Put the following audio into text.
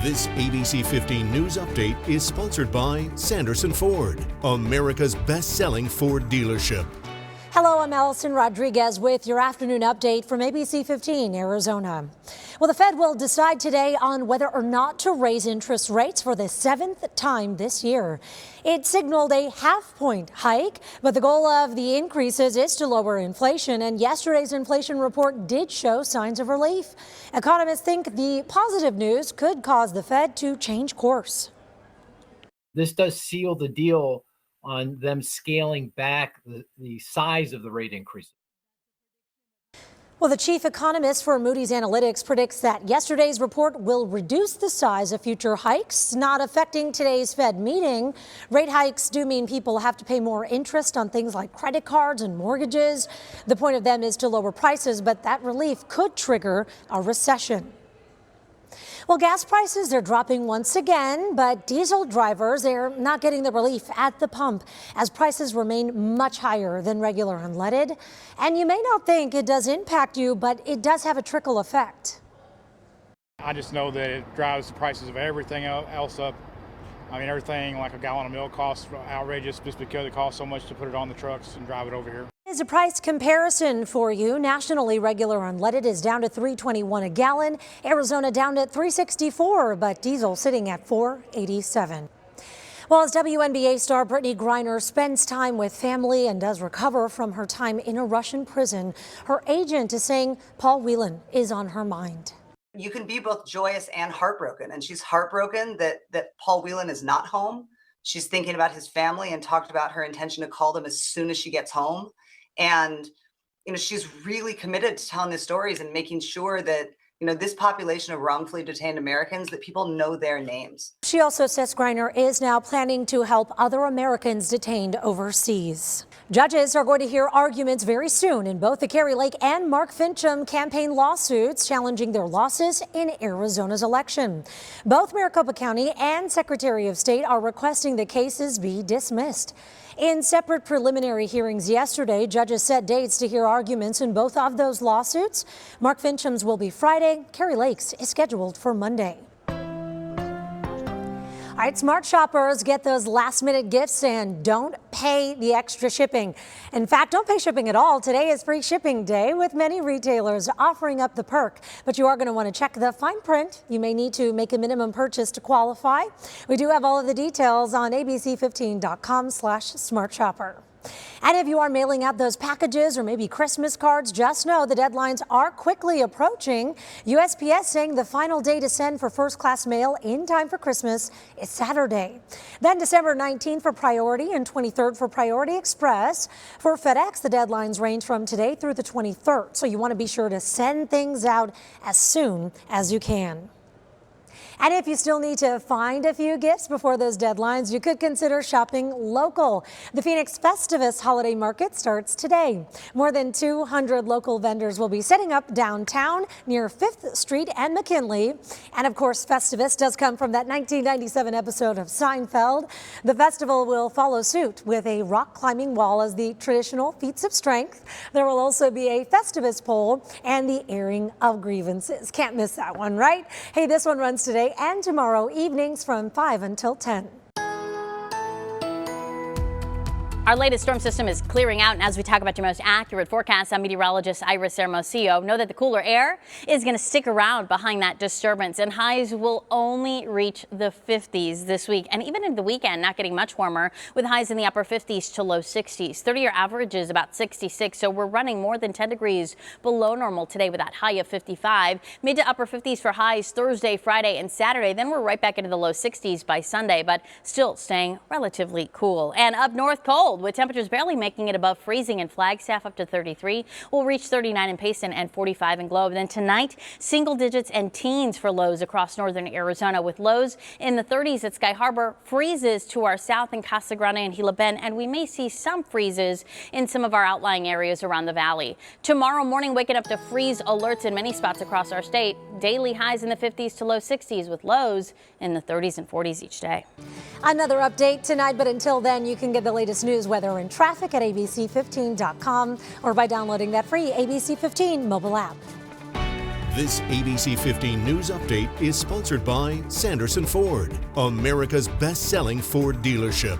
This ABC 15 News Update is sponsored by Sanderson Ford, America's best-selling Ford dealership. Hello, I'm Allison Rodriguez with your afternoon update from ABC15 Arizona. Well, the Fed will decide today on whether or not to raise interest rates for the 7th time this year. It signaled a half-point hike, but the goal of the increases is to lower inflation, and yesterday's inflation report did show signs of relief. Economists think the positive news could cause the Fed to change course. This does seal the deal on them scaling back the size of the rate increase. Well, the chief economist for Moody's Analytics predicts that yesterday's report will reduce the size of future hikes, not affecting today's Fed meeting. Rate hikes do mean people have to pay more interest on things like credit cards and mortgages. The point of them is to lower prices, but that relief could trigger a recession. Well, gas prices, they're dropping once again, but diesel drivers, they're not getting the relief at the pump as prices remain much higher than regular unleaded. And you may not think it does impact you, but it does have a trickle effect. I just know that it drives the prices of everything else up. I mean, everything like a gallon of milk costs outrageous just because it costs so much to put it on the trucks and drive it over here. Here's a price comparison for you. Nationally, regular unleaded is down to $3.21 a gallon. Arizona down to $3.64, but diesel sitting at $4.87. Well, as WNBA star Brittney Griner spends time with family and does recover from her time in a Russian prison, her agent is saying Paul Whelan is on her mind. You can be both joyous and heartbroken, and she's heartbroken that Paul Whelan is not home. She's thinking about his family and talked about her intention to call them as soon as she gets home. And, she's really committed to telling the stories and making sure that, this population of wrongfully detained Americans, that people know their names. She also says Griner is now planning to help other Americans detained overseas. Judges are going to hear arguments very soon in both the Kari Lake and Mark Finchem campaign lawsuits challenging their losses in Arizona's election. Both Maricopa County and Secretary of State are requesting the cases be dismissed. In separate preliminary hearings yesterday, judges set dates to hear arguments in both of those lawsuits. Mark Finchem's will be Friday. Kari Lake's is scheduled for Monday. All right, smart shoppers, get those last-minute gifts and don't pay the extra shipping. In fact, don't pay shipping at all. Today is free shipping day with many retailers offering up the perk. But you are going to want to check the fine print. You may need to make a minimum purchase to qualify. We do have all of the details on abc15.com/smartshopper. And if you are mailing out those packages or maybe Christmas cards, just know the deadlines are quickly approaching. USPS saying the final day to send for first-class mail in time for Christmas is Saturday. Then December 19th for Priority and 23rd for Priority Express. For FedEx, the deadlines range from today through the 23rd, so you want to be sure to send things out as soon as you can. And if you still need to find a few gifts before those deadlines, you could consider shopping local. The Phoenix Phoestivus Holiday Market starts today. More than 200 local vendors will be setting up downtown near 5th Street and McKinley. And of course, Phoestivus does come from that 1997 episode of Seinfeld. The festival will follow suit with a rock climbing wall as the traditional feats of strength. There will also be a Phoestivus pole and the airing of grievances. Can't miss that one, right? Hey, this one runs today and tomorrow evenings from 5 until 10. Our latest storm system is clearing out, and as we talk about your most accurate forecast, I'm meteorologist Iris Hermosillo. Know that the cooler air is going to stick around behind that disturbance, and highs will only reach the 50s this week. And even in the weekend, not getting much warmer, with highs in the upper 50s to low 60s. 30-year average is about 66, so we're running more than 10 degrees below normal today with that high of 55. Mid to upper 50s for highs Thursday, Friday, and Saturday. Then we're right back into the low 60s by Sunday, but still staying relatively cool. And up north, cold, with temperatures barely making it above freezing in Flagstaff up to 33. We'll reach 39 in Payson and 45 in Globe. Then tonight, single digits and teens for lows across northern Arizona, with lows in the 30s at Sky Harbor, freezes to our south in Casa Grande and Gila Bend, and we may see some freezes in some of our outlying areas around the valley. Tomorrow morning, waking up to freeze alerts in many spots across our state. Daily highs in the 50s to low 60s with lows in the 30s and 40s each day. Another update tonight, but until then, you can get the latest news, weather, and traffic at abc15.com or by downloading that free ABC 15 mobile app. This ABC 15 News Update is sponsored by Sanderson Ford, America's best-selling Ford dealership.